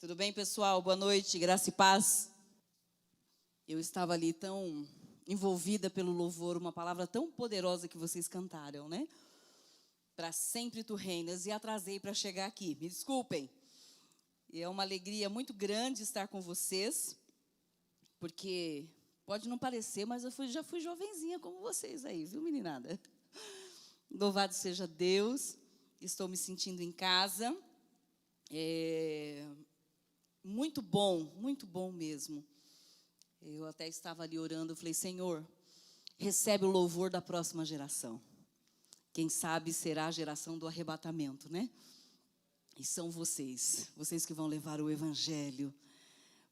Tudo bem, pessoal? Boa noite, graça e paz. Eu estava ali tão envolvida pelo louvor, uma palavra tão poderosa que vocês cantaram, né? Para sempre tu reinas, e atrasei para chegar aqui, me desculpem. E é uma alegria muito grande estar com vocês, porque pode não parecer, mas eu já fui jovenzinha como vocês aí, viu, meninada? Louvado seja Deus, estou me sentindo em casa. Muito bom mesmo. Eu até estava ali orando, eu falei, Senhor, recebe o louvor da próxima geração. Quem sabe será a geração do arrebatamento, né? E são vocês que vão levar o evangelho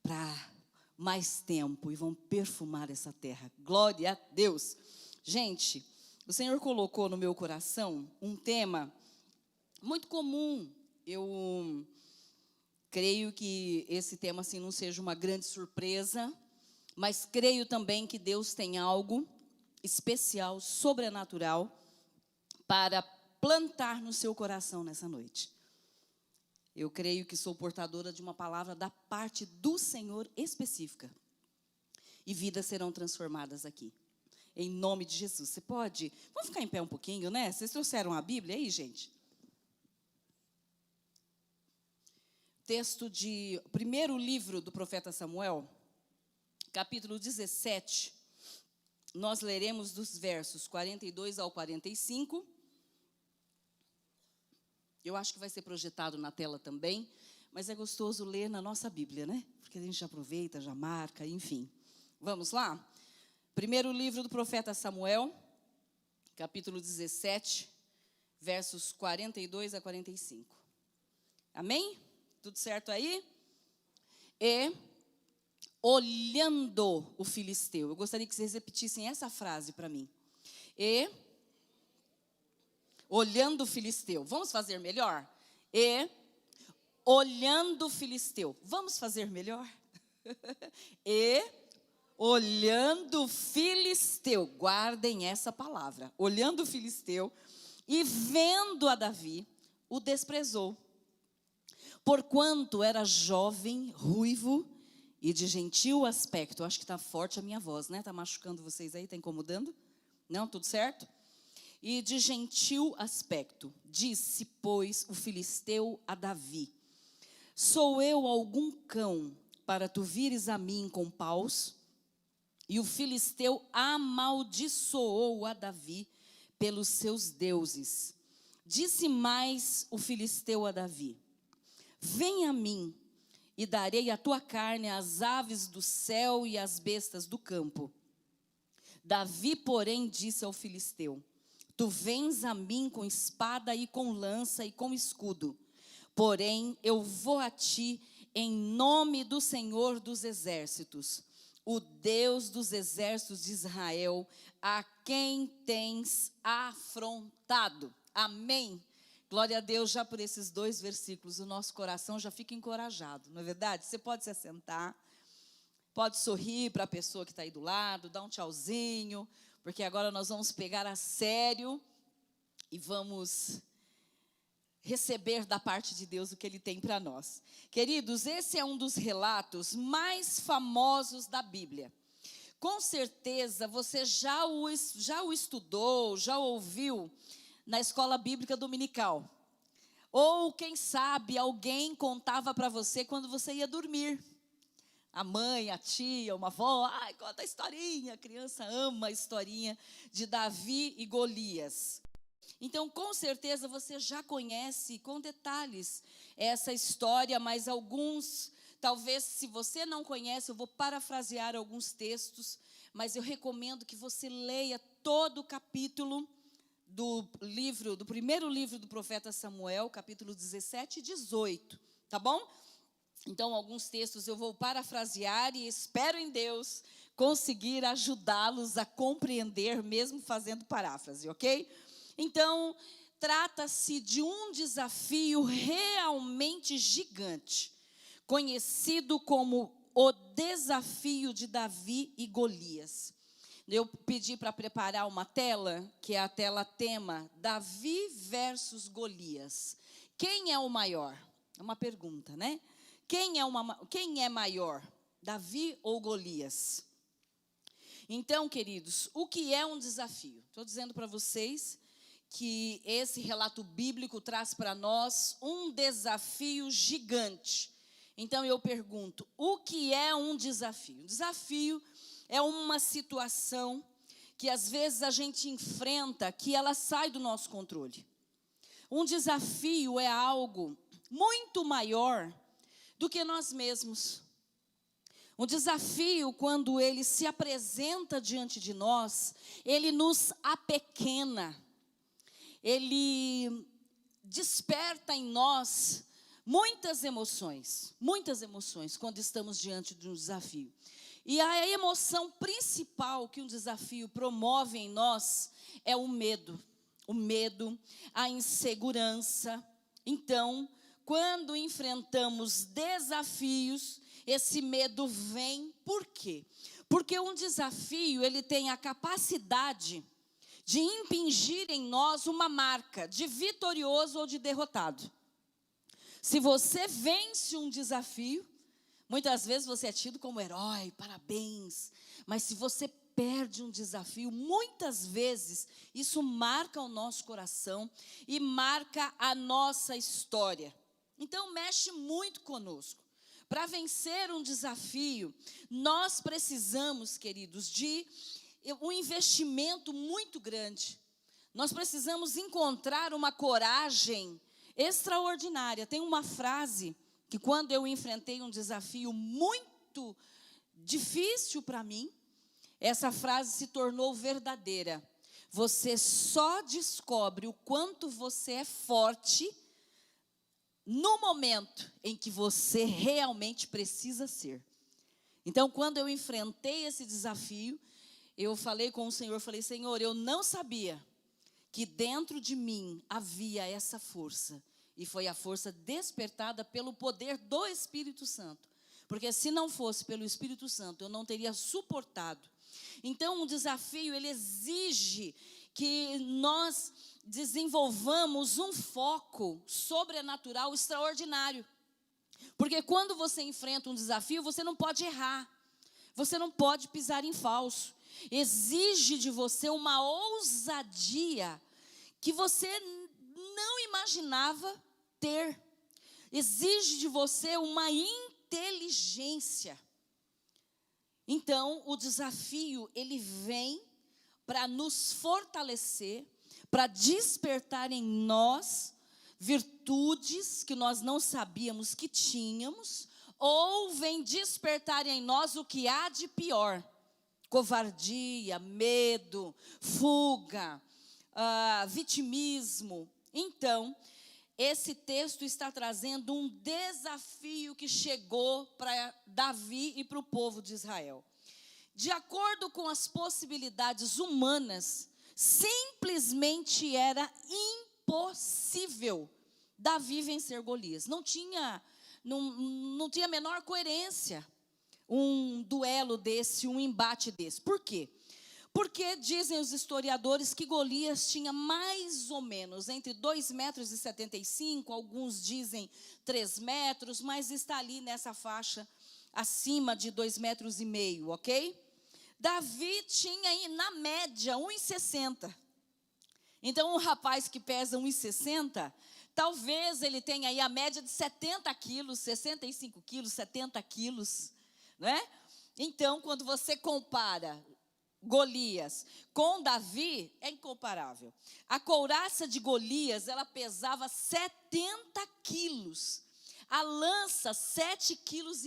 para mais tempo e vão perfumar essa terra. Glória a Deus. Gente, o Senhor colocou no meu coração um tema muito comum. Eu creio que esse tema assim não seja uma grande surpresa, mas creio também que Deus tem algo especial, sobrenatural, para plantar no seu coração nessa noite. Eu creio que sou portadora de uma palavra da parte do Senhor específica. E vidas serão transformadas aqui. Em nome de Jesus. Você pode? Vamos ficar em pé um pouquinho, né? Vocês trouxeram a Bíblia aí, gente? Texto de primeiro livro do profeta Samuel, capítulo 17. Nós leremos dos versos 42 ao 45. Eu acho que vai ser projetado na tela também, mas é gostoso ler na nossa Bíblia, né? Porque a gente já aproveita, já marca, enfim. Vamos lá? Primeiro livro do profeta Samuel, capítulo 17, versos 42 a 45. Amém? Tudo certo aí? E olhando o filisteu. Eu gostaria que vocês repetissem essa frase para mim. E olhando o filisteu. Vamos fazer melhor? E olhando o filisteu. Vamos fazer melhor? E olhando o filisteu. Guardem essa palavra. Olhando o filisteu e vendo a Davi, o desprezou. Porquanto era jovem, ruivo e de gentil aspecto. Eu acho que está forte a minha voz, né? Está machucando vocês aí? Está incomodando? Não? Tudo certo? E de gentil aspecto. Disse, pois, o filisteu a Davi: sou eu algum cão para tu vires a mim com paus? E o filisteu amaldiçoou a Davi pelos seus deuses. Disse mais o filisteu a Davi: vem a mim, e darei a tua carne às aves do céu e às bestas do campo. Davi, porém, disse ao filisteu: tu vens a mim com espada e com lança e com escudo, porém eu vou a ti em nome do Senhor dos exércitos, o Deus dos exércitos de Israel, a quem tens afrontado. Amém. Glória a Deus, já por esses 2 versículos, o nosso coração já fica encorajado, não é verdade? Você pode se assentar, pode sorrir para a pessoa que está aí do lado, dar um tchauzinho, porque agora nós vamos pegar a sério e vamos receber da parte de Deus o que Ele tem para nós. Queridos, esse é um dos relatos mais famosos da Bíblia. Com certeza você já o estudou, já ouviu na escola bíblica dominical. Ou, quem sabe, alguém contava para você quando você ia dormir. A mãe, a tia, uma avó, ai, conta a historinha. A criança ama a historinha de Davi e Golias. Então, com certeza, você já conhece com detalhes essa história, mas alguns, talvez, se você não conhece, eu vou parafrasear alguns textos, mas eu recomendo que você leia todo o capítulo do primeiro livro do profeta Samuel, capítulo 17 e 18, tá bom? Então, alguns textos eu vou parafrasear e espero em Deus conseguir ajudá-los a compreender, mesmo fazendo paráfrase, ok? Então, trata-se de um desafio realmente gigante, conhecido como o desafio de Davi e Golias. Eu pedi para preparar uma tela, que é a tela tema, Davi versus Golias. Quem é o maior? É uma pergunta, né? Quem é maior, Davi ou Golias? Então, queridos, o que é um desafio? Estou dizendo para vocês que esse relato bíblico traz para nós um desafio gigante. Então eu pergunto, o que é um desafio? Um desafio é uma situação que às vezes a gente enfrenta, que ela sai do nosso controle. Um desafio é algo muito maior do que nós mesmos. Um desafio, quando ele se apresenta diante de nós, ele nos apequena. Ele desperta em nós muitas emoções quando estamos diante de um desafio. E a emoção principal que um desafio promove em nós é o medo, a insegurança. Então, quando enfrentamos desafios, esse medo vem, por quê? Porque um desafio, ele tem a capacidade de impingir em nós uma marca de vitorioso ou de derrotado. Se você vence um desafio, muitas vezes você é tido como herói, parabéns. Mas se você perde um desafio, muitas vezes isso marca o nosso coração e marca a nossa história. Então mexe muito conosco. Para vencer um desafio, nós precisamos, queridos, de um investimento muito grande. Nós precisamos encontrar uma coragem extraordinária. Tem uma frase que, quando eu enfrentei um desafio muito difícil para mim, essa frase se tornou verdadeira. Você só descobre o quanto você é forte no momento em que você realmente precisa ser. Então, quando eu enfrentei esse desafio, eu falei com o Senhor, falei, Senhor, eu não sabia que dentro de mim havia essa força. E foi a força despertada pelo poder do Espírito Santo. Porque se não fosse pelo Espírito Santo, eu não teria suportado. Então, um desafio, ele exige que nós desenvolvamos um foco sobrenatural extraordinário. Porque quando você enfrenta um desafio, você não pode errar. Você não pode pisar em falso. Exige de você uma ousadia que você não imaginava ter. Exige de você uma inteligência. Então, o desafio, ele vem para nos fortalecer, para despertar em nós virtudes que nós não sabíamos que tínhamos, ou vem despertar em nós o que há de pior. Covardia, medo, fuga, vitimismo. Então, esse texto está trazendo um desafio que chegou para Davi e para o povo de Israel. De acordo com as possibilidades humanas, simplesmente era impossível Davi vencer Golias. Não tinha a menor coerência um duelo desse, um embate desse. Por quê? Porque dizem os historiadores que Golias tinha mais ou menos entre 2,75 metros, alguns dizem 3 metros, mas está ali nessa faixa acima de 2,5 metros, ok? Davi tinha aí, na média, 1,60. Então, um rapaz que pesa 1,60, talvez ele tenha aí a média de 70 quilos, 65 quilos, 70 quilos, né? Então, quando você compara Golias com Davi, é incomparável. A couraça de Golias, ela pesava 70 quilos. A lança, 7,5 quilos.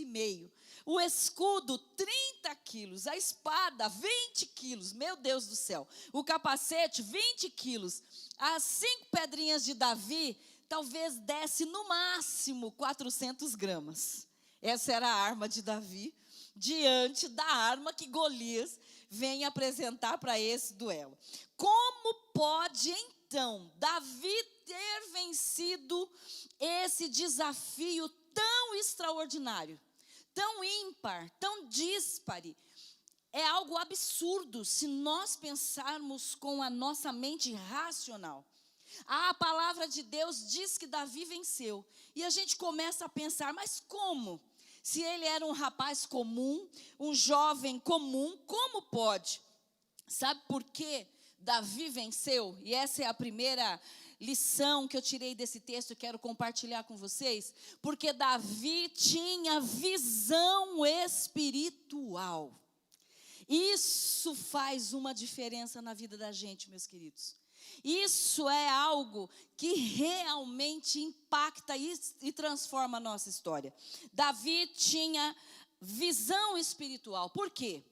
O escudo, 30 quilos. A espada, 20 quilos. Meu Deus do céu. O capacete, 20 quilos. As 5 pedrinhas de Davi, talvez desse no máximo 400 gramas. Essa era a arma de Davi, diante da arma que Golias vem apresentar para esse duelo. Como pode, então, Davi ter vencido esse desafio tão extraordinário, tão ímpar, tão díspare? É algo absurdo se nós pensarmos com a nossa mente racional. A palavra de Deus diz que Davi venceu. E a gente começa a pensar, mas como? Se ele era um rapaz comum, um jovem comum, como pode? Sabe por que Davi venceu? E essa é a primeira lição que eu tirei desse texto e quero compartilhar com vocês. Porque Davi tinha visão espiritual. Isso faz uma diferença na vida da gente, meus queridos. Isso é algo que realmente impacta e transforma a nossa história. Davi tinha visão espiritual. Por quê?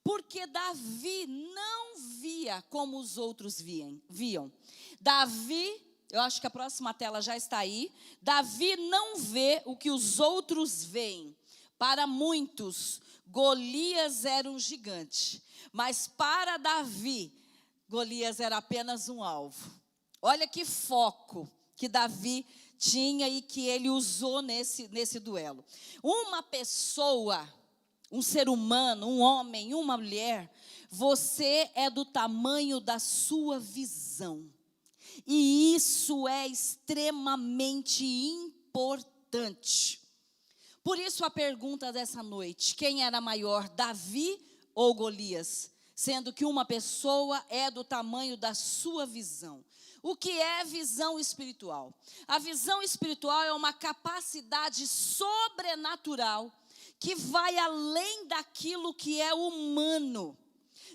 Porque Davi não via como os outros viam. Davi, eu acho que a próxima tela já está aí. Davi não vê o que os outros veem. Para muitos, Golias era um gigante. Mas para Davi, Golias era apenas um alvo. Olha que foco que Davi tinha e que ele usou nesse duelo. Uma pessoa, um ser humano, um homem, uma mulher, você é do tamanho da sua visão. E isso é extremamente importante. Por isso a pergunta dessa noite: quem era maior, Davi ou Golias? Sendo que uma pessoa é do tamanho da sua visão. O que é visão espiritual? A visão espiritual é uma capacidade sobrenatural que vai além daquilo que é humano.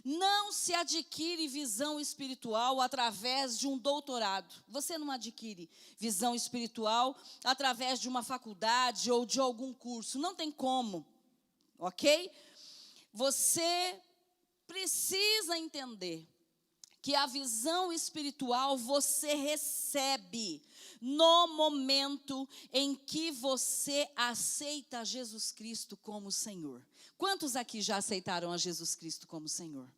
Não se adquire visão espiritual através de um doutorado. Você não adquire visão espiritual através de uma faculdade ou de algum curso. Não tem como, ok? Você precisa entender que a visão espiritual você recebe no momento em que você aceita Jesus Cristo como Senhor. Quantos aqui já aceitaram a Jesus Cristo como Senhor?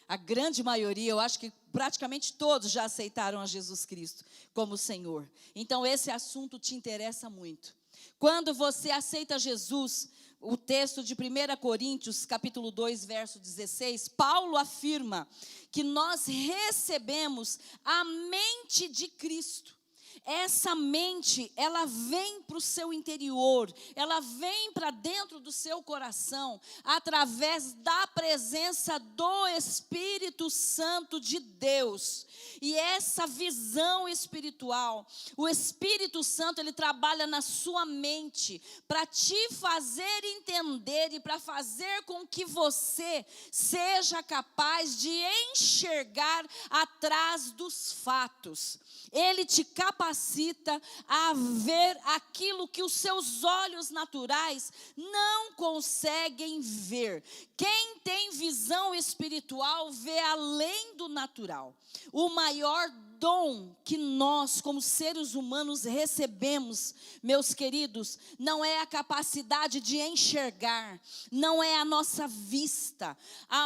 A grande maioria, eu acho que praticamente todos já aceitaram a Jesus Cristo como Senhor. Então esse assunto te interessa muito. Quando você aceita Jesus, o texto de 1 Coríntios, capítulo 2, verso 16, Paulo afirma que nós recebemos a mente de Cristo. Essa mente, ela vem para o seu interior, ela vem para dentro do seu coração, através da presença do Espírito Santo de Deus. E essa visão espiritual, o Espírito Santo, ele trabalha na sua mente, para te fazer entender e para fazer com que você seja capaz de enxergar atrás dos fatos. Ele te capacita a ver aquilo que os seus olhos naturais não conseguem ver. Quem tem visão espiritual vê além do natural. O maior dom que nós, como seres humanos, recebemos, meus queridos, não é a capacidade de enxergar, não é a nossa vista.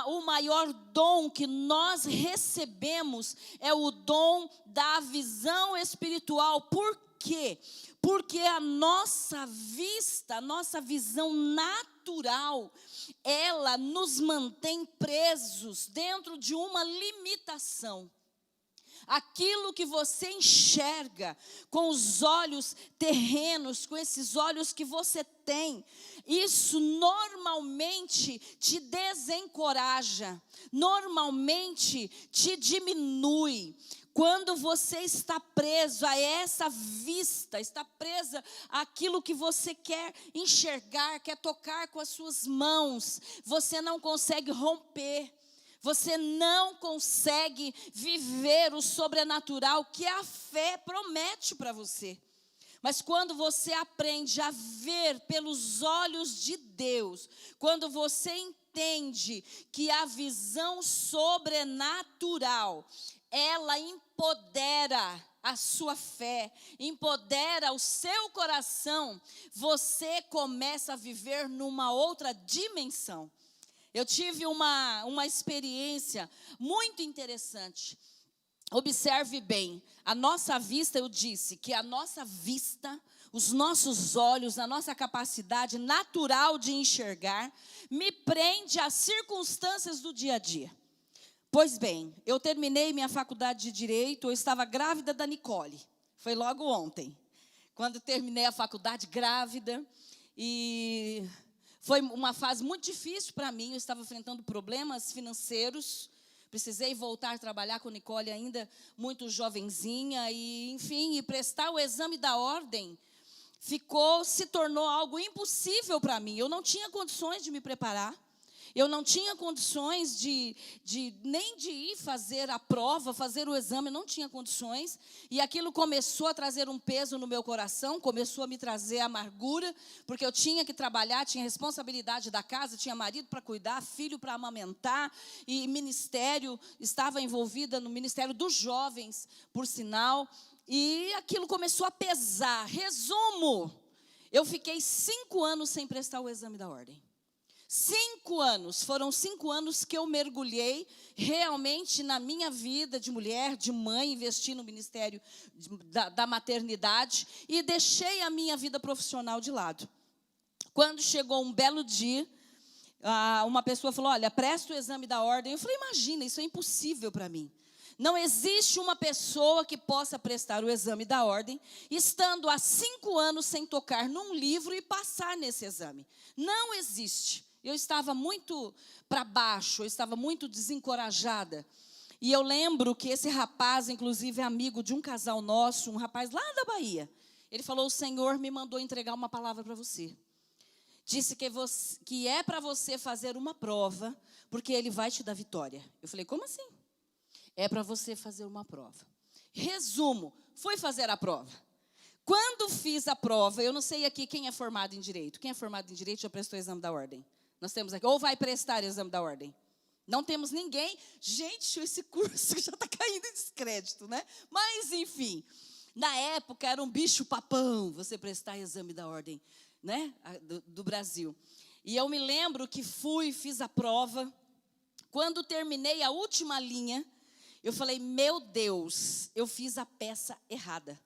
O maior dom que nós recebemos é o dom da visão espiritual. Por quê? Porque a nossa vista, a nossa visão natural, ela nos mantém presos dentro de uma limitação. Aquilo que você enxerga com os olhos terrenos, com esses olhos que você tem, isso normalmente te desencoraja, normalmente te diminui. Quando você está preso a essa vista, está presa àquilo que você quer enxergar, quer tocar com as suas mãos, você não consegue romper. Você não consegue viver o sobrenatural que a fé promete para você. Mas quando você aprende a ver pelos olhos de Deus, quando você entende que a visão sobrenatural, ela empodera a sua fé, empodera o seu coração, você começa a viver numa outra dimensão. Eu tive uma experiência muito interessante. Observe bem, a nossa vista, eu disse que a nossa vista, os nossos olhos, a nossa capacidade natural de enxergar, me prende às circunstâncias do dia a dia. Pois bem, eu terminei minha faculdade de Direito, eu estava grávida da Nicole. Foi logo ontem, quando terminei a faculdade grávida. E foi uma fase muito difícil para mim, eu estava enfrentando problemas financeiros. Precisei voltar a trabalhar com Nicole ainda muito jovenzinha. E, enfim, prestar o exame da ordem se tornou algo impossível para mim. Eu não tinha condições de me preparar. Eu não tinha condições nem de ir fazer a prova, fazer o exame, não tinha condições. E aquilo começou a trazer um peso no meu coração, começou a me trazer amargura, porque eu tinha que trabalhar, tinha responsabilidade da casa, tinha marido para cuidar, filho para amamentar, e ministério, estava envolvida no Ministério dos Jovens, por sinal, e aquilo começou a pesar. Resumo, eu fiquei 5 anos sem prestar o exame da ordem. 5 anos, foram 5 anos que eu mergulhei realmente na minha vida de mulher, de mãe, investi no ministério da maternidade e deixei a minha vida profissional de lado. Quando chegou um belo dia, uma pessoa falou, olha, presta o exame da ordem. Eu falei, imagina, isso é impossível para mim. Não existe uma pessoa que possa prestar o exame da ordem, estando há 5 anos sem tocar num livro e passar nesse exame. Não existe. Eu estava muito para baixo, eu estava muito desencorajada. E eu lembro que esse rapaz, inclusive, é amigo de um casal nosso, um rapaz lá da Bahia. Ele falou, o Senhor me mandou entregar uma palavra para você. Disse que é para você fazer uma prova, porque Ele vai te dar vitória. Eu falei, como assim? É para você fazer uma prova. Resumo, fui fazer a prova. Quando fiz a prova, eu não sei aqui quem é formado em Direito. Quem é formado em Direito já prestou o exame da ordem? Nós temos aqui, ou vai prestar o exame da ordem. Não temos ninguém. Gente, esse curso já está caindo em descrédito, né? Mas, enfim, na época era um bicho papão você prestar exame da ordem, né? Do Brasil. E eu me lembro que fiz a prova. Quando terminei a última linha, eu falei, meu Deus, eu fiz a peça errada.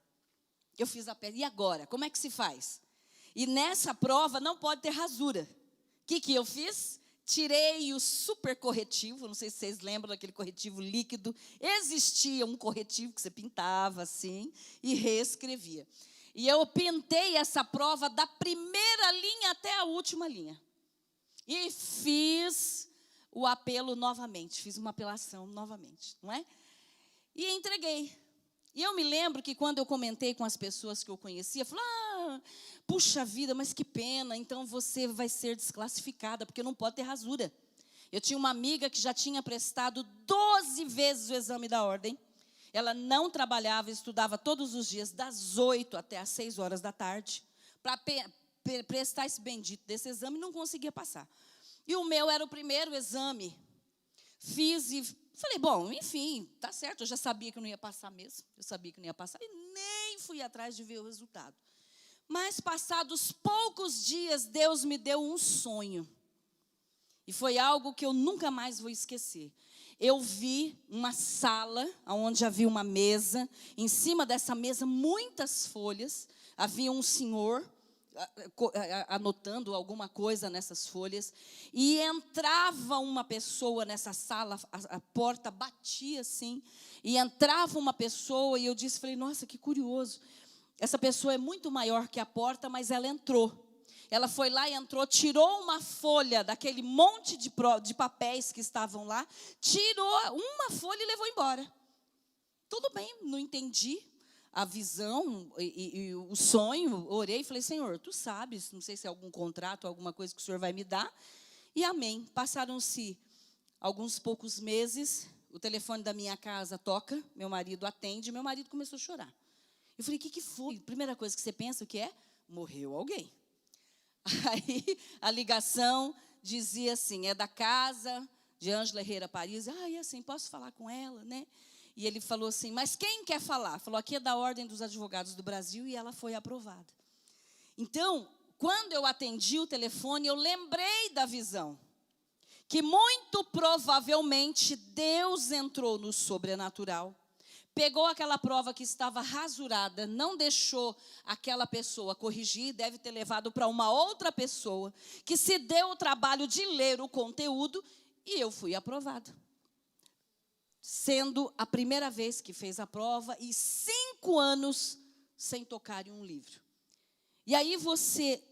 Eu fiz a peça. E agora? Como é que se faz? E nessa prova não pode ter rasura. O que eu fiz? Tirei o super corretivo, não sei se vocês lembram daquele corretivo líquido. Existia um corretivo que você pintava assim e reescrevia. E eu pintei essa prova da primeira linha até a última linha. E fiz o apelo novamente, fiz uma apelação novamente, não é? E entreguei. E eu me lembro que quando eu comentei com as pessoas que eu conhecia, falaram, puxa vida, mas que pena, então você vai ser desclassificada, porque não pode ter rasura. Eu tinha uma amiga que já tinha prestado 12 vezes o exame da ordem. Ela não trabalhava, estudava todos os dias, das 8 até as 6 horas da tarde, para prestar esse bendito desse exame, e não conseguia passar. E o meu era o primeiro exame. Fiz e falei, bom, enfim, tá certo, eu já sabia que eu não ia passar mesmo. Eu sabia que não ia passar e nem fui atrás de ver o resultado. Mas passados poucos dias, Deus me deu um sonho. E foi algo que eu nunca mais vou esquecer. Eu vi uma sala, onde havia uma mesa. Em cima dessa mesa, muitas folhas. Havia um senhor anotando alguma coisa nessas folhas, e entrava uma pessoa nessa sala, a porta batia assim, e entrava uma pessoa, e eu falei, nossa, que curioso, essa pessoa é muito maior que a porta, mas ela entrou, ela foi lá e entrou, tirou uma folha daquele monte de papéis que estavam lá, tirou uma folha e levou embora. Tudo bem, não entendi a visão e o sonho, orei e falei, Senhor, tu sabes, não sei se é algum contrato, alguma coisa que o Senhor vai me dar, e amém. Passaram-se alguns poucos meses, o telefone da minha casa toca, meu marido atende, meu marido começou a chorar. Eu falei, o que foi? Primeira coisa que você pensa, o que é? Morreu alguém. Aí a ligação dizia assim, é da casa de Ângela Herrera Paris, e assim, posso falar com ela, né? E ele falou assim, mas quem quer falar? Falou, aqui é da Ordem dos Advogados do Brasil, e ela foi aprovada. Então, quando eu atendi o telefone, eu lembrei da visão. Que muito provavelmente Deus entrou no sobrenatural. Pegou aquela prova que estava rasurada, não deixou aquela pessoa corrigir, deve ter levado para uma outra pessoa, que se deu o trabalho de ler o conteúdo, e eu fui aprovada. sendo a primeira vez que fez a prova, e 5 anos sem tocar em um livro. E aí você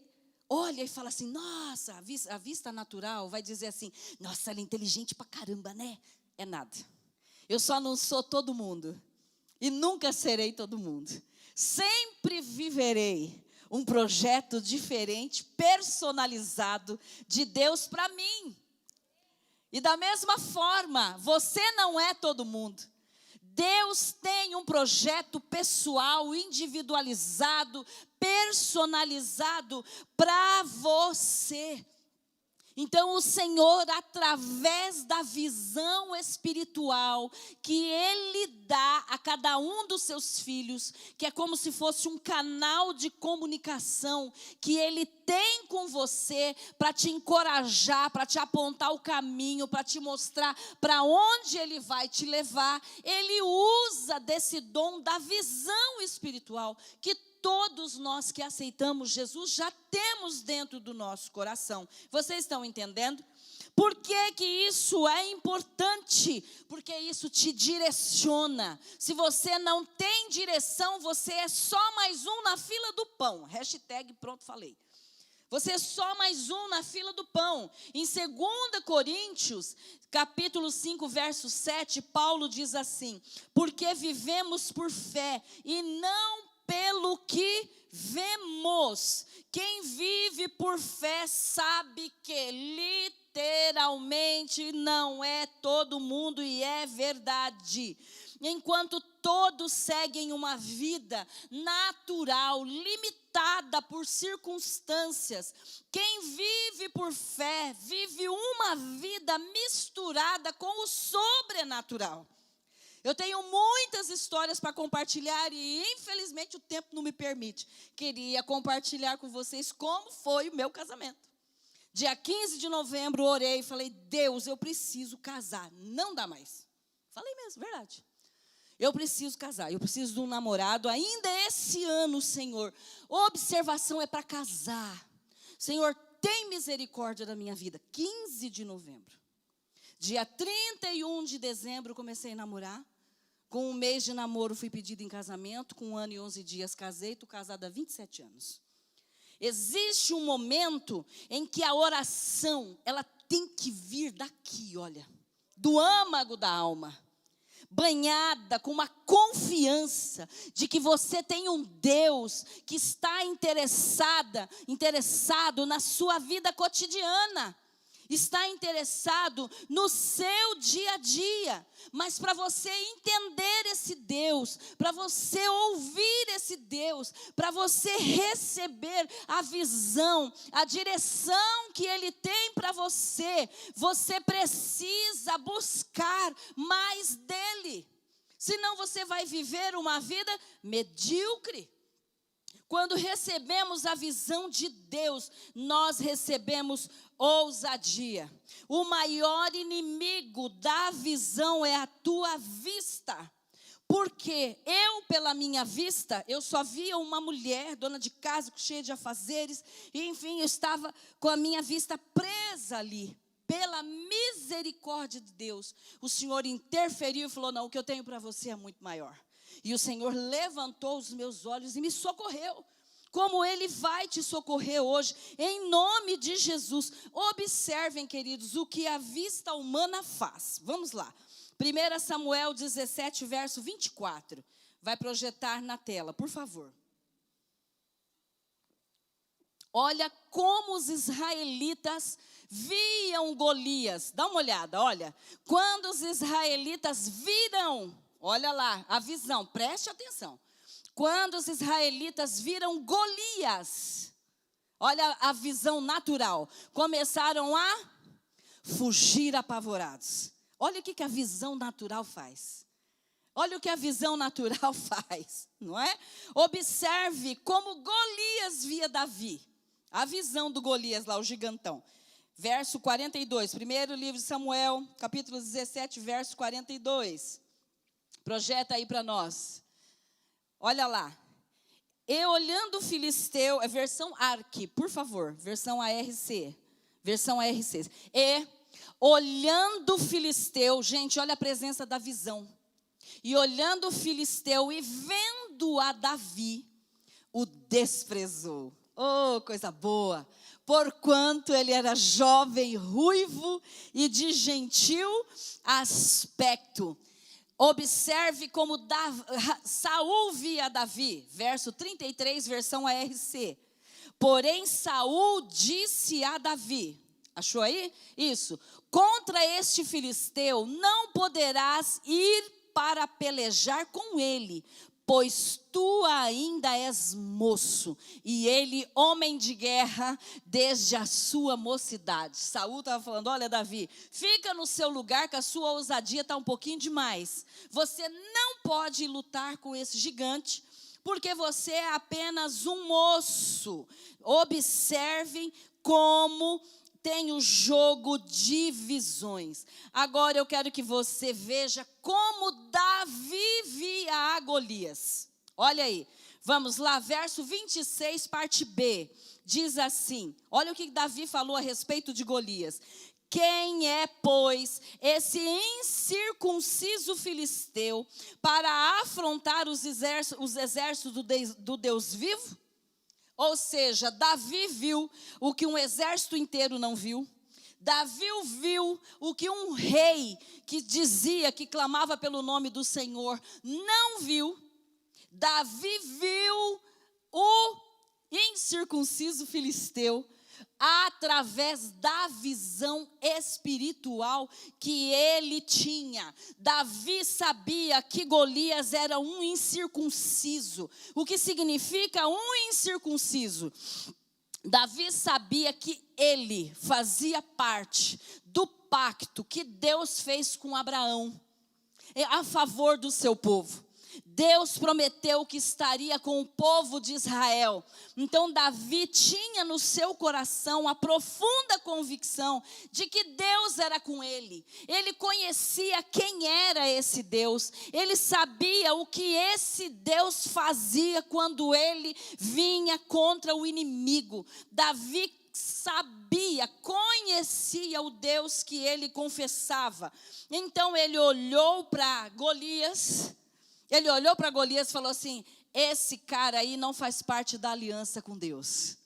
olha e fala assim, nossa, a vista natural vai dizer assim, nossa, ela é inteligente pra caramba, né? É nada. Eu só não sou todo mundo. E nunca serei todo mundo. Sempre viverei um projeto diferente, personalizado de Deus para mim. E da mesma forma, você não é todo mundo. Deus tem um projeto pessoal, individualizado, personalizado para você. Então o Senhor, através da visão espiritual que Ele dá a cada um dos seus filhos, que é como se fosse um canal de comunicação que Ele tem com você para te encorajar, para te apontar o caminho, para te mostrar para onde Ele vai te levar. Ele usa desse dom da visão espiritual que todos nós que aceitamos Jesus já temos dentro do nosso coração. Vocês estão entendendo? Por que que isso é importante? Porque isso te direciona. Se você não tem direção, você é só mais um na fila do pão. Hashtag pronto, falei. Você é só mais um na fila do pão. Em 2 Coríntios, capítulo 5, verso 7, Paulo diz assim, porque vivemos por fé e não pelo que vemos. Quem vive por fé sabe que literalmente não é todo mundo, e é verdade. Enquanto todos seguem uma vida natural, limitada por circunstâncias, quem vive por fé vive uma vida misturada com o sobrenatural. Eu tenho muitas histórias para compartilhar e, infelizmente, o tempo não me permite. Queria compartilhar com vocês como foi o meu casamento. Dia 15 de novembro, orei e falei, Deus, eu preciso casar. Não dá mais. Falei mesmo, verdade. Eu preciso casar, eu preciso de um namorado. Ainda esse ano, Senhor, observação é para casar. Senhor, tem misericórdia da minha vida. 15 de novembro. Dia 31 de dezembro, comecei a namorar. Com 1 mês de namoro, fui pedido em casamento. Com 1 ano e 11 dias, casei. Estou casada há 27 anos. Existe um momento em que a oração, ela tem que vir daqui, olha. Do âmago da alma. Banhada com uma confiança de que você tem um Deus que está interessado na sua vida cotidiana. Está interessado no seu dia a dia, mas para você entender esse Deus, para você ouvir esse Deus, para você receber a visão, a direção que Ele tem para você, você precisa buscar mais dEle, senão você vai viver uma vida medíocre. Quando recebemos a visão de Deus, nós recebemos ousadia. O maior inimigo da visão é a tua vista. Porque eu, pela minha vista, eu só via uma mulher, dona de casa, cheia de afazeres. E, enfim, eu estava com a minha vista presa ali. Pela misericórdia de Deus, o Senhor interferiu e falou, não, o que eu tenho para você é muito maior. E o Senhor levantou os meus olhos e me socorreu. Como Ele vai te socorrer hoje, em nome de Jesus. Observem, queridos, o que a vista humana faz. Vamos lá. 1 Samuel 17, verso 24. Vai projetar na tela, por favor. Olha como os israelitas viam Golias. Dá uma olhada, olha. Quando os israelitas viram, olha lá, a visão, preste atenção. Quando os israelitas viram Golias, olha a visão natural, começaram a fugir apavorados. Olha o que a visão natural faz. Olha o que a visão natural faz, não é? Observe como Golias via Davi. A visão do Golias lá, o gigantão. Verso 42, primeiro livro de Samuel, capítulo 17, verso 42. Projeta aí para nós. Olha lá. E olhando o filisteu, é versão ARC, por favor, versão ARC. Versão ARC. E olhando o filisteu, gente, olha a presença da visão. E olhando o filisteu e vendo a Davi, o desprezou. Oh, coisa boa! Porquanto ele era jovem, ruivo e de gentil aspecto. Observe como Saul via Davi, verso 33, versão ARC. Porém, Saul disse a Davi, achou aí? Isso. Contra este filisteu não poderás ir para pelejar com ele, pois tu ainda és moço, e ele homem de guerra desde a sua mocidade. Saul estava falando, olha Davi, fica no seu lugar que a sua ousadia está um pouquinho demais. Você não pode lutar com esse gigante, porque você é apenas um moço. Observem como tem o jogo de visões. Agora eu quero que você veja como Davi via a Golias. Olha aí, vamos lá, verso 26, parte B. Diz assim, olha o que Davi falou a respeito de Golias. Quem é, pois, esse incircunciso filisteu para afrontar os exércitos do Deus vivo? Ou seja, Davi viu o que um exército inteiro não viu. Davi viu o que um rei que dizia, que clamava pelo nome do Senhor, não viu. Davi viu o incircunciso filisteu através da visão espiritual que ele tinha. Davi sabia que Golias era um incircunciso. O que significa um incircunciso? Davi sabia que ele fazia parte do pacto que Deus fez com Abraão a favor do seu povo. Deus prometeu que estaria com o povo de Israel. Então Davi tinha no seu coração a profunda convicção de que Deus era com ele. Ele conhecia quem era esse Deus. Ele sabia o que esse Deus fazia quando ele vinha contra o inimigo. Davi sabia, conhecia o Deus que ele confessava. Então ele olhou para Golias. Ele olhou para Golias e falou assim, esse cara aí não faz parte da aliança com Deus.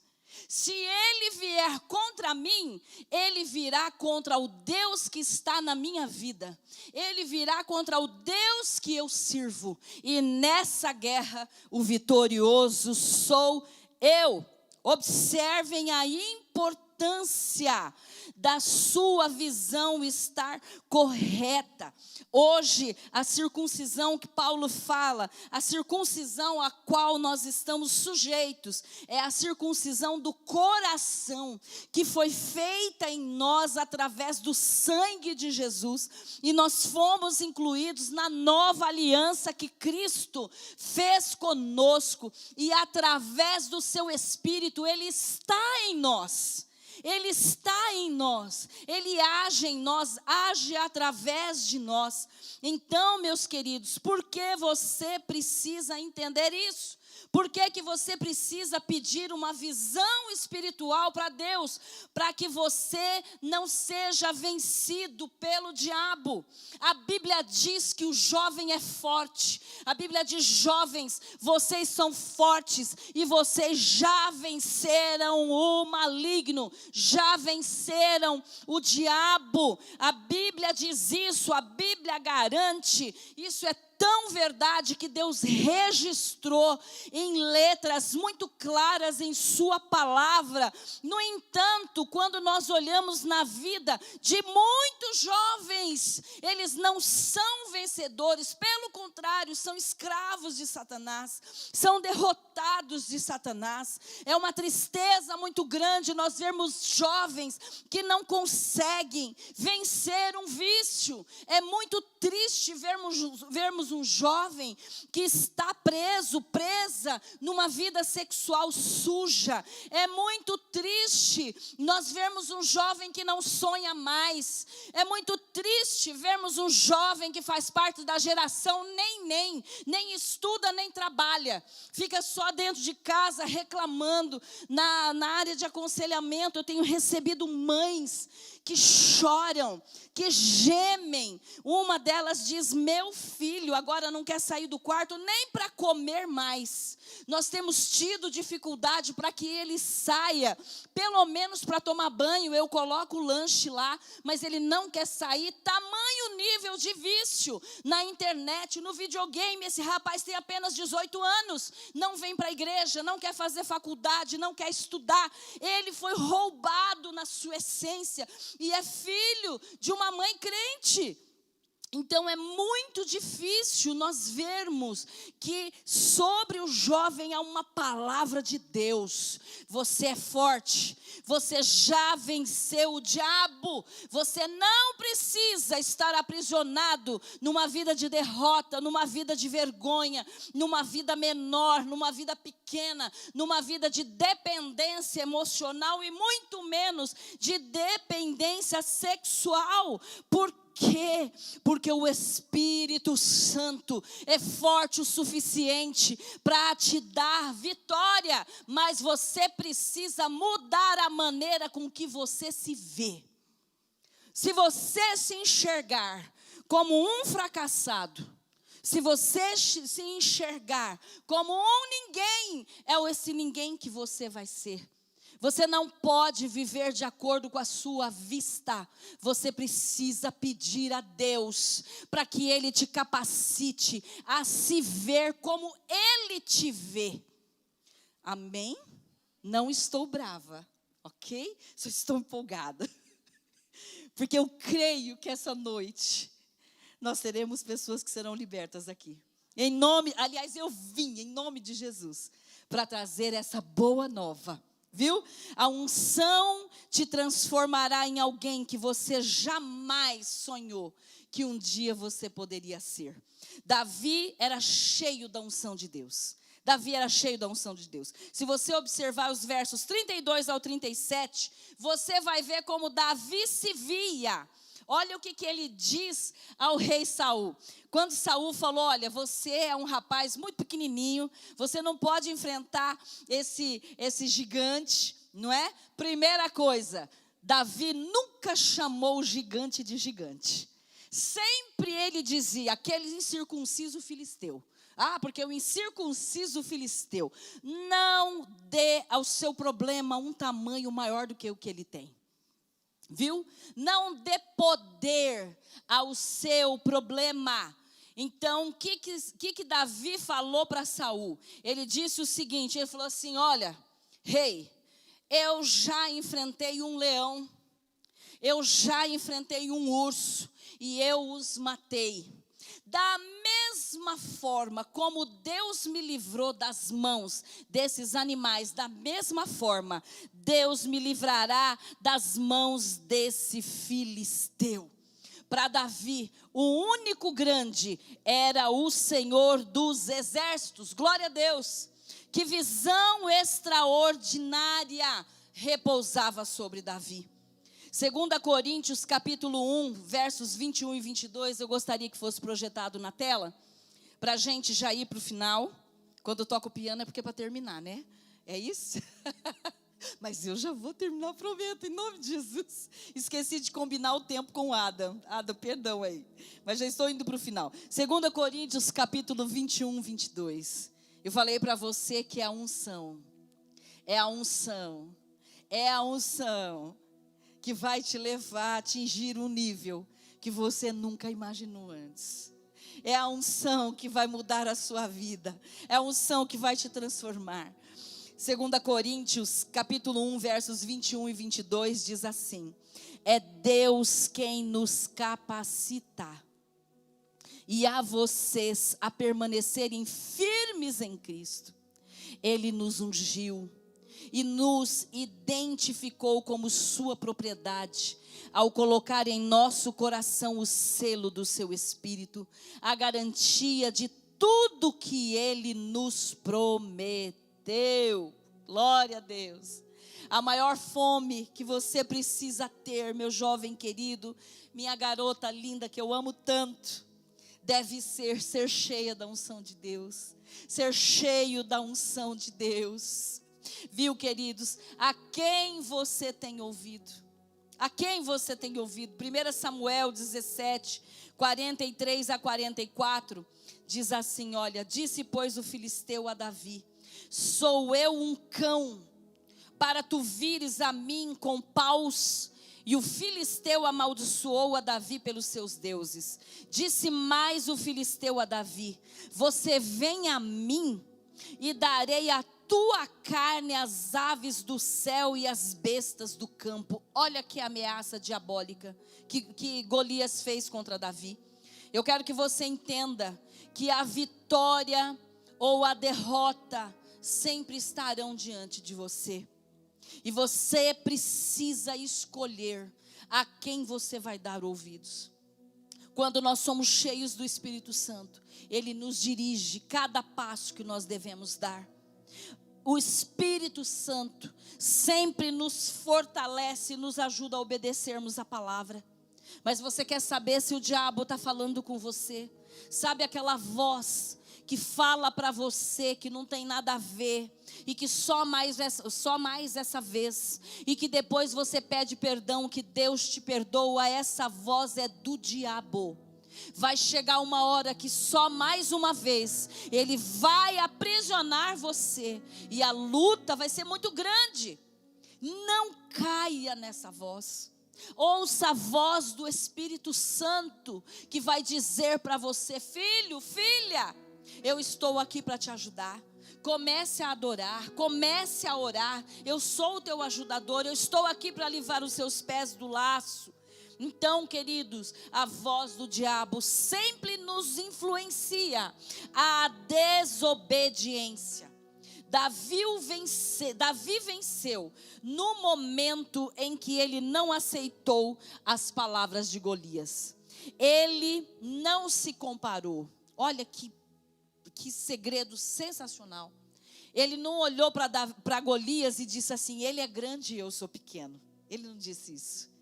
Se ele vier contra mim, ele virá contra o Deus que está na minha vida. Ele virá contra o Deus que eu sirvo. E nessa guerra, o vitorioso sou eu. Observem a importância da sua visão estar correta. Hoje, a circuncisão que Paulo fala, a circuncisão a qual nós estamos sujeitos, é a circuncisão do coração, que foi feita em nós através do sangue de Jesus, e nós fomos incluídos na nova aliança que Cristo fez conosco, e através do seu Espírito, Ele está em nós. Ele está em nós, Ele age em nós, age através de nós. Então, meus queridos, por que você precisa entender isso? Por que você precisa pedir uma visão espiritual para Deus? Para que você não seja vencido pelo diabo. A Bíblia diz que o jovem é forte. A Bíblia diz, jovens, vocês são fortes e vocês já venceram o maligno, já venceram o diabo. A Bíblia diz isso, a Bíblia garante, isso é tão verdade que Deus registrou em letras muito claras em sua palavra. No entanto, quando nós olhamos na vida de muitos jovens, eles não são vencedores, pelo contrário, são escravos de Satanás, são derrotados de Satanás. É uma tristeza muito grande nós vermos jovens que não conseguem vencer um vício. É muito triste vermos um jovem que está presa numa vida sexual suja. É muito triste nós vermos um jovem que não sonha mais. É muito triste vermos um jovem que faz parte da geração nem estuda, nem trabalha. Fica só dentro de casa reclamando. Na área de aconselhamento eu tenho recebido mães que choram, que gemem. Uma delas diz: meu filho agora não quer sair do quarto nem para comer mais. Nós temos tido dificuldade para que ele saia, pelo menos para tomar banho. Eu coloco o lanche lá, mas ele não quer sair. Tamanho nível de vício na internet, no videogame. Esse rapaz tem apenas 18 anos, não vem para a igreja, não quer fazer faculdade, não quer estudar. Ele foi roubado na sua essência e é filho de uma mãe crente. Então é muito difícil nós vermos que sobre o jovem há uma palavra de Deus. Você é forte, você já venceu o diabo, você não precisa estar aprisionado numa vida de derrota, numa vida de vergonha, numa vida menor, numa vida pequena, numa vida de dependência emocional e muito menos de dependência sexual. Por quê? Porque o Espírito Santo é forte o suficiente para te dar vitória, mas você precisa mudar a maneira com que você se vê. Se você se enxergar como um fracassado, se você se enxergar como um ninguém, é esse ninguém que você vai ser. Você não pode viver de acordo com a sua vista. Você precisa pedir a Deus para que Ele te capacite a se ver como Ele te vê. Amém? Não estou brava, ok? Só estou empolgada. Porque eu creio que essa noite nós teremos pessoas que serão libertas aqui. Aliás, eu vim em nome de Jesus para trazer essa boa nova. Viu? A unção te transformará em alguém que você jamais sonhou que um dia você poderia ser. Davi era cheio da unção de Deus. Davi era cheio da unção de Deus. Se você observar os versos 32 ao 37, você vai ver como Davi se via. Olha o que ele diz ao rei Saul. Quando Saul falou: olha, você é um rapaz muito pequenininho, você não pode enfrentar esse gigante, não é? Primeira coisa, Davi nunca chamou o gigante de gigante. Sempre ele dizia: aquele incircunciso filisteu. Porque o incircunciso filisteu. Não dê ao seu problema um tamanho maior do que o que ele tem. Viu? Não dê poder ao seu problema. Então, o que Davi falou para Saul? Ele disse o seguinte, ele falou assim: olha, rei, eu já enfrentei um leão, eu já enfrentei um urso, e eu os matei. Da mesma forma como Deus me livrou das mãos desses animais, da mesma forma, Deus me livrará das mãos desse filisteu. Para Davi, o único grande era o Senhor dos exércitos. Glória a Deus. Que visão extraordinária repousava sobre Davi. 2 Coríntios capítulo 1, versos 21 e 22, eu gostaria que fosse projetado na tela, para a gente já ir para o final. Quando eu toco o piano é porque é para terminar, né? É isso? Mas eu já vou terminar, prometo, em nome de Jesus. Esqueci de combinar o tempo com o Adam. Adam, perdão aí. Mas já estou indo para o final. 2 Coríntios capítulo 21, 22. Eu falei para você que é a unção. É a unção. É a unção que vai te levar a atingir um nível que você nunca imaginou antes. É a unção que vai mudar a sua vida. É a unção que vai te transformar. 2 Coríntios, capítulo 1, versos 21 e 22, diz assim: é Deus quem nos capacita, e a vocês a permanecerem firmes em Cristo. Ele nos ungiu, e nos identificou como sua propriedade, ao colocar em nosso coração o selo do seu Espírito, a garantia de tudo que Ele nos prometeu. Glória a Deus. A maior fome que você precisa ter, meu jovem querido, minha garota linda que eu amo tanto, deve ser cheia da unção de Deus, ser cheio da unção de Deus. Viu, queridos, a quem você tem ouvido? A quem você tem ouvido? 1 Samuel 17, 43 a 44, diz assim, olha, disse pois o filisteu a Davi, sou eu um cão, para tu vires a mim com paus? E o filisteu amaldiçoou a Davi pelos seus deuses. Disse mais o filisteu a Davi, você vem a mim e darei a tua carne às aves do céu e às bestas do campo. Olha que ameaça diabólica que Golias fez contra Davi. Eu quero que você entenda que a vitória ou a derrota sempre estarão diante de você. E você precisa escolher a quem você vai dar ouvidos. Quando nós somos cheios do Espírito Santo, Ele nos dirige cada passo que nós devemos dar. O Espírito Santo sempre nos fortalece e nos ajuda a obedecermos a palavra. Mas você quer saber se o diabo está falando com você? Sabe aquela voz que fala para você que não tem nada a ver, e que só mais essa vez, e que depois você pede perdão, que Deus te perdoa? Essa voz é do diabo. Vai chegar uma hora que só mais uma vez ele vai aprisionar você, e a luta vai ser muito grande. Não caia nessa voz. Ouça a voz do Espírito Santo, que vai dizer para você, filho, filha, eu estou aqui para te ajudar. Comece a adorar, comece a orar. Eu sou o teu ajudador, eu estou aqui para livrar os seus pés do laço. Então, queridos, a voz do diabo sempre nos influencia à desobediência. Davi venceu no momento em que ele não aceitou as palavras de Golias. Ele não se comparou. Olha que segredo sensacional. Ele não olhou para Golias e disse assim, ele é grande e eu sou pequeno. Ele não disse isso.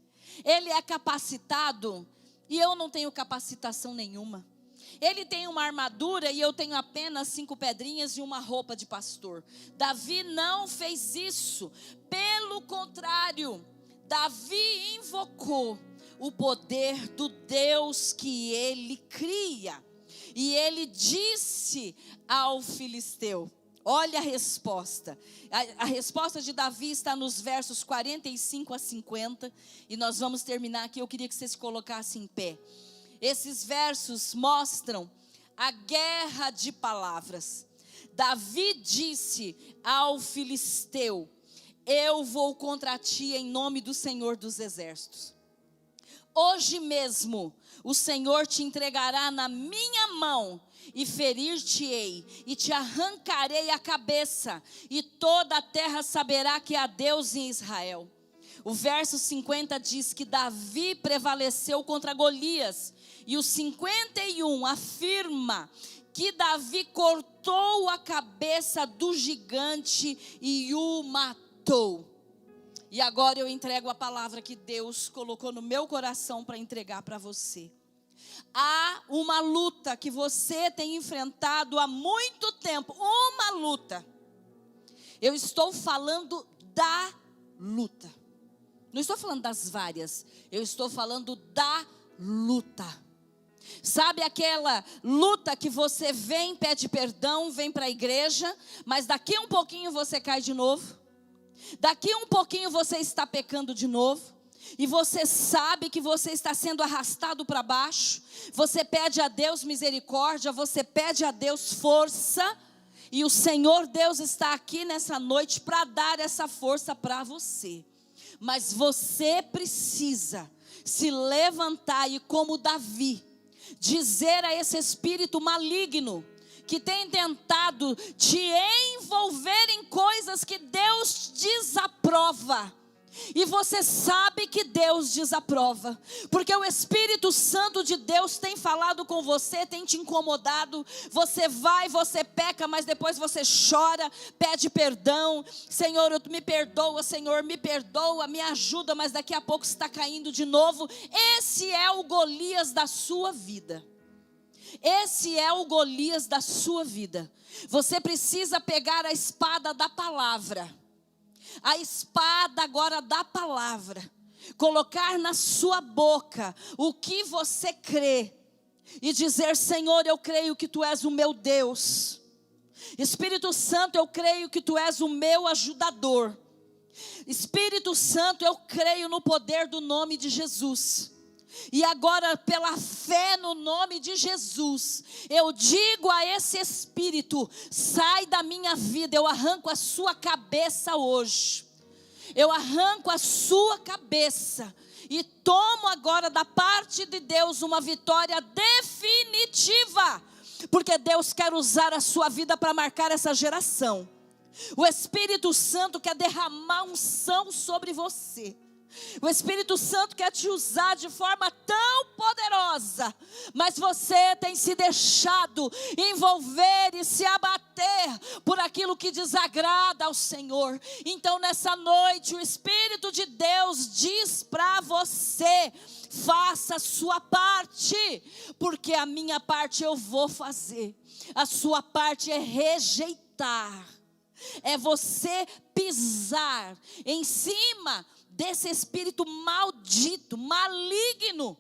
Ele é capacitado e eu não tenho capacitação nenhuma. Ele tem uma armadura e eu tenho apenas 5 pedrinhas e uma roupa de pastor. Davi não fez isso. Pelo contrário, Davi invocou o poder do Deus que ele cria. E ele disse ao filisteu, olha a resposta. A resposta de Davi está nos versos 45 a 50. E nós vamos terminar aqui. Eu queria que você se colocasse em pé. Esses versos mostram a guerra de palavras. Davi disse ao filisteu, eu vou contra ti em nome do Senhor dos Exércitos. Hoje mesmo o Senhor te entregará na minha mão e ferir-te-ei e te arrancarei a cabeça e toda a terra saberá que há Deus em Israel. O verso 50 diz que Davi prevaleceu contra Golias, e o 51 afirma que Davi cortou a cabeça do gigante e o matou. E agora eu entrego a palavra que Deus colocou no meu coração para entregar para você. Há uma luta que você tem enfrentado há muito tempo. Uma luta. Eu estou falando da luta. Não estou falando das várias. Eu estou falando da luta. Sabe aquela luta que você vem, pede perdão, vem para a igreja, mas daqui um pouquinho você cai de novo? Daqui um pouquinho você está pecando de novo, e você sabe que você está sendo arrastado para baixo. Você pede a Deus misericórdia, você pede a Deus força, e o Senhor Deus está aqui nessa noite para dar essa força para você. Mas você precisa se levantar e, como Davi, dizer a esse espírito maligno que tem tentado te envolver em coisas que Deus desaprova. E você sabe que Deus desaprova, porque o Espírito Santo de Deus tem falado com você, tem te incomodado. Você vai, você peca, mas depois você chora, pede perdão. Senhor, me perdoa, Senhor, me perdoa, me ajuda, mas daqui a pouco está caindo de novo. Esse é o Golias da sua vida. Esse é o Golias da sua vida. Você precisa pegar a espada da palavra. A espada agora da palavra, colocar na sua boca o que você crê e dizer: Senhor, eu creio que Tu és o meu Deus. Espírito Santo, eu creio que Tu és o meu ajudador. Espírito Santo, eu creio no poder do nome de Jesus. E agora, pela fé no nome de Jesus, eu digo a esse espírito: sai da minha vida. Eu arranco a sua cabeça hoje. Eu arranco a sua cabeça e tomo agora da parte de Deus uma vitória definitiva, porque Deus quer usar a sua vida para marcar essa geração. O Espírito Santo quer derramar unção sobre você. O Espírito Santo quer te usar de forma tão poderosa, mas você tem se deixado envolver e se abater por aquilo que desagrada ao Senhor. Então nessa noite o Espírito de Deus diz para você: faça a sua parte, porque a minha parte eu vou fazer. A sua parte é rejeitar, é você pisar em cima desse espírito maldito, maligno,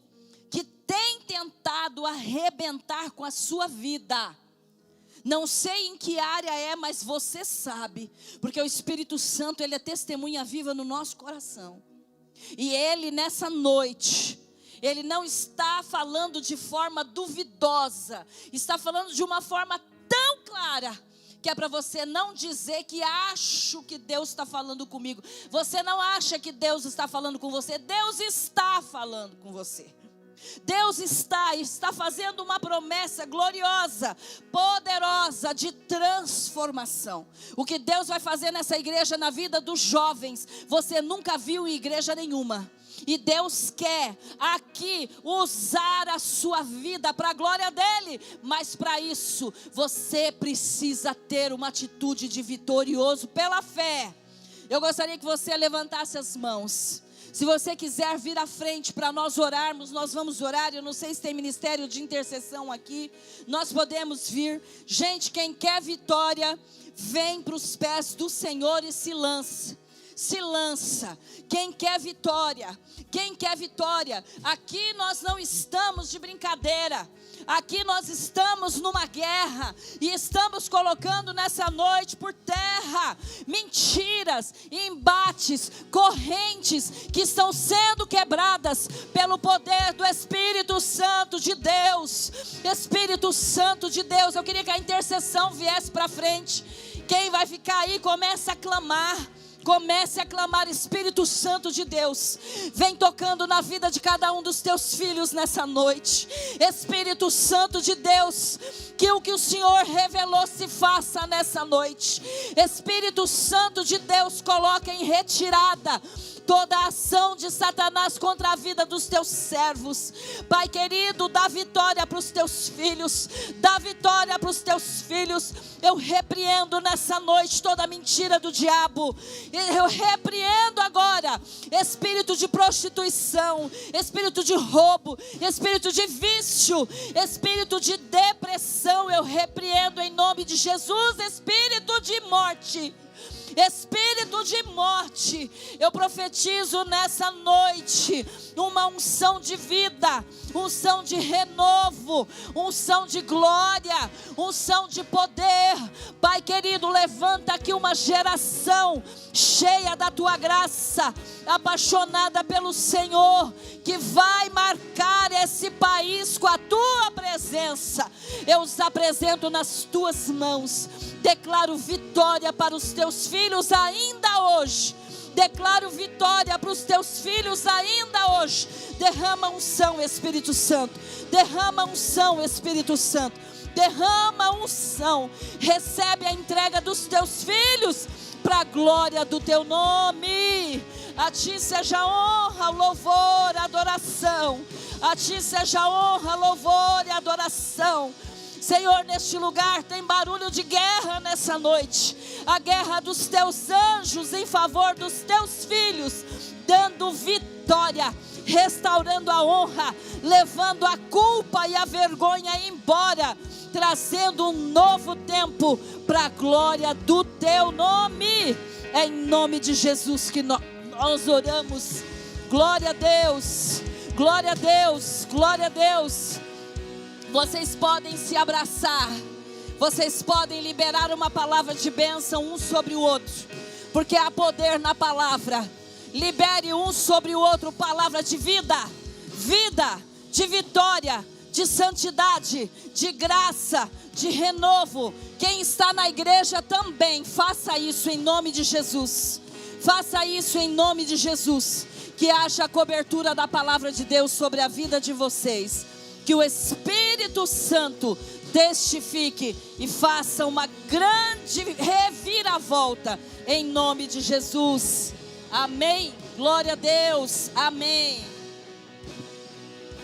que tem tentado arrebentar com a sua vida. Não sei em que área é, mas você sabe, porque o Espírito Santo, ele é testemunha viva no nosso coração. E ele nessa noite, ele não está falando de forma duvidosa, está falando de uma forma tão clara, que é para você não dizer que acho que Deus está falando comigo. Você não acha que Deus está falando com você. Deus está falando com você. Deus está fazendo uma promessa gloriosa, poderosa, de transformação. O que Deus vai fazer nessa igreja, na vida dos jovens, você nunca viu em igreja nenhuma. E Deus quer aqui usar a sua vida para a glória dEle. Mas para isso, você precisa ter uma atitude de vitorioso pela fé. Eu gostaria que você levantasse as mãos. Se você quiser vir à frente para nós orarmos, nós vamos orar. Eu não sei se tem ministério de intercessão aqui. Nós podemos vir. Gente, quem quer vitória, vem para os pés do Senhor e se lança. Se lança. Quem quer vitória? Quem quer vitória? Aqui nós não estamos de brincadeira. Aqui nós estamos numa guerra e estamos colocando nessa noite por terra mentiras, embates, correntes que estão sendo quebradas pelo poder do Espírito Santo de Deus. Espírito Santo de Deus, eu queria que a intercessão viesse para frente. Quem vai ficar aí, comece a clamar. Comece a clamar: Espírito Santo de Deus, vem tocando na vida de cada um dos teus filhos nessa noite. Espírito Santo de Deus, que o Senhor revelou se faça nessa noite. Espírito Santo de Deus, coloca em retirada toda a ação de Satanás contra a vida dos teus servos. Pai querido, dá vitória para os teus filhos. Dá vitória para os teus filhos. Eu repreendo nessa noite toda mentira do diabo. Eu repreendo agora espírito de prostituição, espírito de roubo, espírito de vício, espírito de depressão. Eu repreendo em nome de Jesus. Espírito de morte, espírito de morte, eu profetizo nessa noite uma unção de vida, unção de renovo, unção de glória, unção de poder. Pai querido, levanta aqui uma geração cheia da tua graça, apaixonada pelo Senhor, que vai marcar esse país com a tua presença. Eu os apresento nas tuas mãos. Declaro vitória para os teus filhos ainda hoje. Declaro vitória para os teus filhos ainda hoje. Derrama unção, Espírito Santo. Derrama unção, Espírito Santo. derrama unção, recebe a entrega dos teus filhos, para a glória do teu nome. A ti seja honra, louvor, adoração. A ti seja honra, louvor e adoração. Senhor, neste lugar tem barulho de guerra nessa noite. A guerra dos teus anjos em favor dos teus filhos, dando vitória, restaurando a honra, levando a culpa e a vergonha embora, trazendo um novo tempo para a glória do teu nome. É em nome de Jesus que nós oramos. Glória a Deus, glória a Deus, glória a Deus. Vocês podem se abraçar, vocês podem liberar uma palavra de bênção um sobre o outro, porque há poder na palavra. Libere um sobre o outro palavra de vida, vida, de vitória, de santidade, de graça, de renovo. Quem está na igreja também, faça isso em nome de Jesus. Faça isso em nome de Jesus. Que haja a cobertura da palavra de Deus sobre a vida de vocês. Que o Espírito Santo testifique e faça uma grande reviravolta em nome de Jesus. Amém. Glória a Deus. Amém.